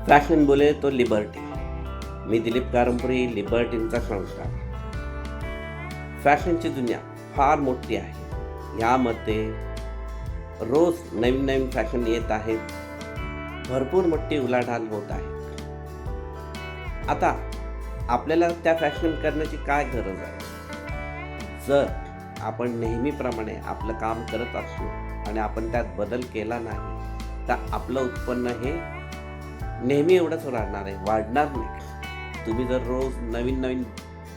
Fashion बोले तो liberty. मी दिलीप कारंपुरी, लिबर्टींचा संस्कार. फॅशनची दुनिया फार मोठी आहे. यामध्ये रोज नवीन नवीन फॅशन येत आहेत. भरपूर मोठी उलाढाल होत आहे. आता आपल्याला त्या फॅशन करण्याची काय गरज आहे? जर आपण नेहमीप्रमाणे आपलं काम करत असू आणि आपण त्यात बदल केला नाही तर आपलं उत्पन्न हे नेहमी एवढंच राहणार आहे, वाढणार नाही. तुम्ही जर रोज नवीन नवीन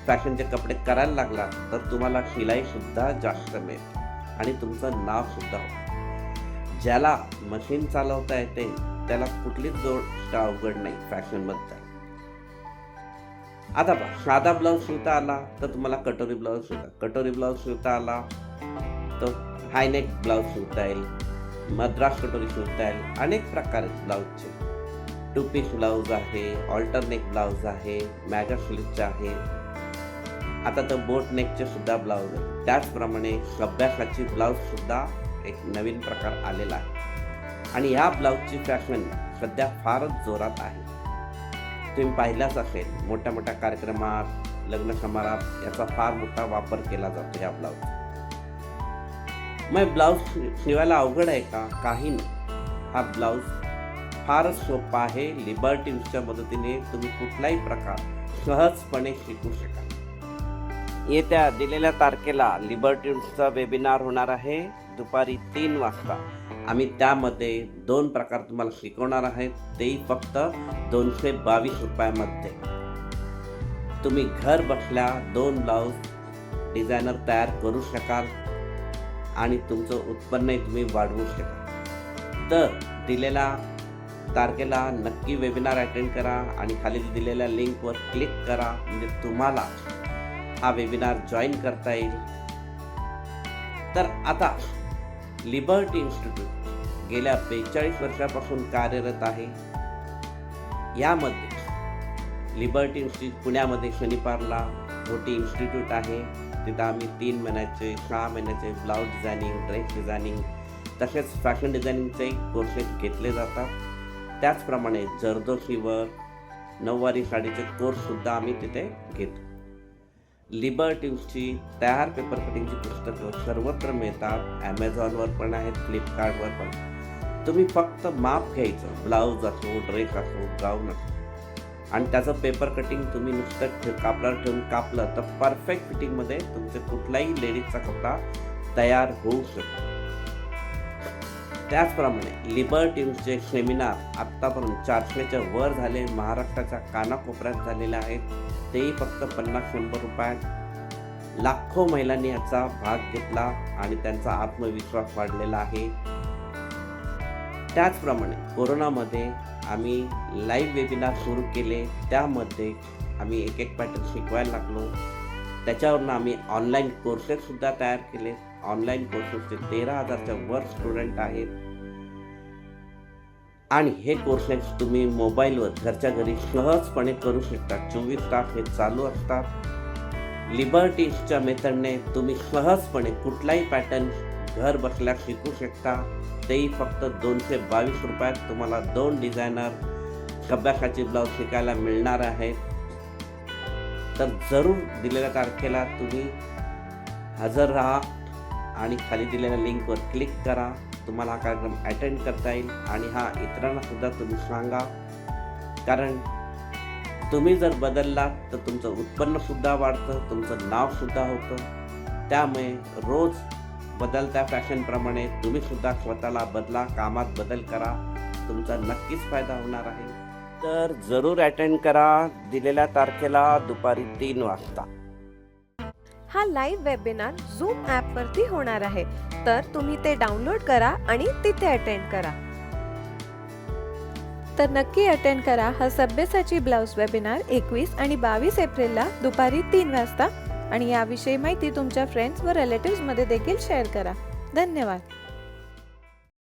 फॅशनचे कपडे करायला लागला तर तुम्हाला शिलाईसुद्धा जास्त मिळेल आणि तुमचं नावसुद्धा होतं. ज्याला मशीन चालवता येते त्याला कुठलीच गोष्ट अवघड नाही फॅशनबद्दल. आता पहा, साधा ब्लाऊज शिवता आला तर तुम्हाला कटोरी ब्लाऊज शिवता, कटोरी ब्लाऊज शिवता आला तर हायनेक ब्लाऊज शिवता येईल, मद्रास कटोरी शिवता येईल. अनेक प्रकार आहेत ब्लाऊजचे. टू पीस ब्लाऊज आहे, ऑल्टरनेक ब्लाऊज आहे, मॅगा स्लिटचे आहे, आता तर बोट नेकचे सुद्धा ब्लाऊज आहे. त्याचप्रमाणे सभ्यासाची ब्लाऊज सुद्धा एक नवीन प्रकार आलेला आहे आणि ह्या ब्लाऊजची फॅशन सध्या फारच जोरात आहे. तुम्ही पाहिलाच असेल, मोठ्या मोठ्या कार्यक्रमात, लग्न समारंभात याचा फार मोठा वापर केला जातो ह्या ब्लाऊज. मग ब्लाऊज शिवायला अवघड आहे का? काही नाही. हा ब्लाऊज फारच सोपा आहे. लिबर्टीच्या मदतीने तुम्ही कुठलाही प्रकार सहजपणे शिकू शकाल. येत्या दिलेल्या तारखेला लिबर्टीचा वेबिनार होणार आहे दुपारी 3 वाजता. आम्ही त्यामध्ये 2 प्रकार तुम्हाला शिकवणार आहेत, तेही फक्त 222 रुपयामध्ये. तुम्ही घर बसल्या 2 ब्लाऊज डिझायनर तयार करू शकाल आणि तुमचं उत्पन्नही तुम्ही वाढवू शकाल. तर दिलेल्या तारखेला नक्की वेबिनार अटेंड करा आणि खाली दिलेल्या लिंकवर क्लिक करा, म्हणजे तुम्हाला हा वेबिनार जॉईन करता येईल. तर आता लिबर्टी इन्स्टिट्यूट गेल्या 42 वर्षापासून कार्यरत आहे. यामध्ये लिबर्टी इन्स्टिट्यूट पुण्यामध्ये शनिवारला मोठी इन्स्टिट्यूट आहे. तिथं आम्ही 3 महिन्याचे, 6 महिन्याचे ब्लाऊज डिझायनिंग, ड्रेस डिझायनिंग तसेच फॅशन डिझायनिंगचे कोर्सेस घेतले जातात. त्याचप्रमाणे जरदोशीवर, नऊवारी साडीचे कोर्ससुद्धा आम्ही तिथे घेतो. लिबर्टीची तयार पेपर कटिंगची पुस्तकं सर्वत्र मिळतात. ॲमेझॉनवर पण आहेत, फ्लिपकार्टवर पण. तुम्ही फक्त माप घ्यायचं, ब्लाऊज असो, ड्रेस असो, गाऊन असो, आणि त्याचं पेपर कटिंग तुम्ही नुसतं कापडावर ठेवून कापलं तर परफेक्ट फिटिंगमध्ये तुमचे कुठलाही लेडीजचा कपडा तयार होऊ शकतो. त्याचप्रमाणे लिबर्टीचे सेमिनार आत्तापर्यंत 400च्या वर झाले, महाराष्ट्राच्या कानाकोपऱ्यात झालेले आहेत. तेही फक्त 50-100 रुपयात. लाखो महिलांनी याचा भाग घेतला आणि त्यांचा आत्मविश्वास वाढलेला आहे. त्याचप्रमाणे कोरोनामध्ये आम्ही लाईव्ह वेबिनार सुरू केले. त्यामध्ये आम्ही एक पॅटर्न शिकवायला लागलो. त्याच्यावरून आम्ही ऑनलाईन कोर्सेससुद्धा तयार केले. ऑनलाईन कोर्सेसचे 13,000च्या वर स्टुडंट आहेत आणि हे कोर्सेस तुम्ही मोबाईलवर घरच्या घरी सहजपणे करू शकता. 24 तास हे चालू असतात. लिबर्टीच्या मेथडने तुम्ही सहजपणे कुठलाही पॅटर्न घर बसल्या शिकू शकता. तेही फक्त 222 रुपयात तुम्हाला 2 डिझायनर सभ्यासाची ब्लाऊज शिकायला मिळणार आहेत. तर जरूर दिलेल्या तारखेला तुम्ही हजर राहा आणि खाली दिलेल्या लिंकवर क्लिक करा. तुम्हाला हा कार्यक्रम अटेंड करता येईल आणि हा इतरांना सुद्धा तुम्ही सांगा. कारण तुम्ही जर बदललात तर तुमचं उत्पन्नसुद्धा वाढतं, तुमचं नावसुद्धा होतं. त्यामुळे रोज बदलत्या फॅशनप्रमाणे तुम्ही सुद्धा स्वतःला बदला, कामात बदल करा. तुमचा नक्कीच फायदा होणार आहे. तर जरूर अटेंड करा दिलेल्या तारखेला दुपारी 3 वाजता. हा लाईव्ह वेबिनार झूम ॲपवरती होणार आहे, तर तुम्ही ते डाउनलोड करा आणि तिथे अटेंड करा. तर नक्की अटेंड करा हा सभ्यसाची ब्लाऊज वेबिनार 21 आणि 22 एप्रिलला दुपारी 3 वाजता. आणि याविषयी माहिती तुमच्या फ्रेंड्स व रिलेटिव्समध्ये देखील शेअर करा. धन्यवाद.